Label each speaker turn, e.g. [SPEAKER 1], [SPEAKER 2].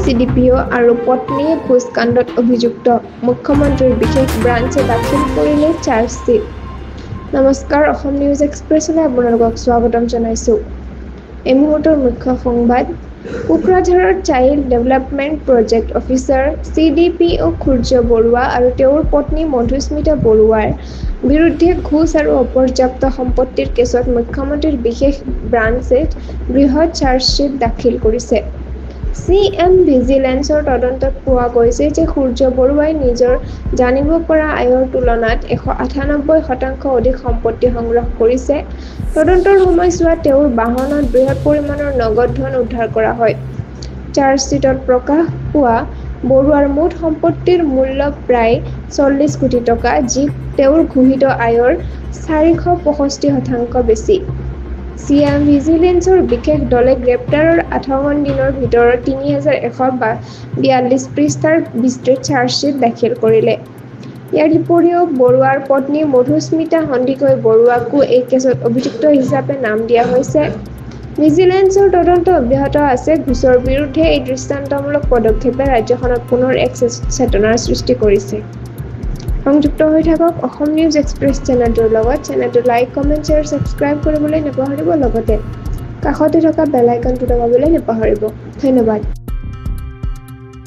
[SPEAKER 1] CDPO আৰু পত্নীয়ে ঘোষ কাণ্ডত অভিযুক্ত মুখ্যমন্ত্ৰীৰ বিশেষ ব্ৰাঞ্চে দাখিল কৰিলে চাৰ্জশ্বিট। নমস্কাৰ, অসম নিউজ এক্সপ্ৰেছলৈ আপোনালোকক স্বাগতম জনাইছোঁ। এই মুহূৰ্তৰ মুখ্য সংবাদ। কোকৰাঝাৰৰ child development project officer CDPO সূৰ্য বৰুৱা আৰু তেওঁৰ পত্নী মধুস্মিতা বৰুৱাৰ বিৰুদ্ধে ঘোষ আৰু অপৰ্যাপ্ত সম্পত্তিৰ কেছত মুখ্যমন্ত্ৰীৰ বিশেষ ব্ৰাঞ্চে বৃহৎ চাৰ্জশ্বিট দাখিল কৰিছে। CM ভিজিলেন্সৰ তদন্তত পোৱা গৈছে যে সূৰ্য বৰুৱাই নিজৰ জানিব পৰা আয়ৰ তুলনাত 198% অধিক সম্পত্তি সংগ্ৰহ কৰিছে। তদন্তৰ সময়ছোৱাত তেওঁৰ বাহনত বৃহৎ পৰিমাণৰ নগদ ধন উদ্ধাৰ কৰা হয়। চাৰ্জশ্বিটত প্ৰকাশ পোৱা বৰুৱাৰ মুঠ সম্পত্তিৰ মূল্য প্ৰায় 40 কোটি টকা, যি তেওঁৰ ঘোষিত আয়ৰ 465% বেছি। CM ভিজিলেন্সৰ বিশেষ দলে গ্ৰেপ্তাৰৰ 58 দিনৰ ভিতৰত 3142 পৃষ্ঠাৰ বিস্তৃত চাৰ্জশ্বিট দাখিল কৰিলে। ইয়াৰ উপৰিও বৰুৱাৰ পত্নী মধুস্মিতা সন্দিকৈ বৰুৱাকো এই কেছত অভিযুক্ত হিচাপে নাম দিয়া হৈছে। ভিজিলেন্সৰ তদন্ত অব্যাহত আছে। ঘোষৰ বিৰুদ্ধে এই দৃষ্টান্তমূলক পদক্ষেপে ৰাজ্যখনত পুনৰ এক চেতনাৰ সৃষ্টি কৰিছে। সংযুক্ত হৈ থাকক অসম নিউজ এক্সপ্ৰেছ চেনেলটোৰ লগত। চেনেলটো লাইক, কমেণ্ট, শ্বেয়াৰ, ছাবস্ক্ৰাইব কৰিবলৈ নাপাহৰিব। লগতে কাষতে থকা বেল আইকনটো দবাবলৈ নাপাহৰিব। ধন্যবাদ।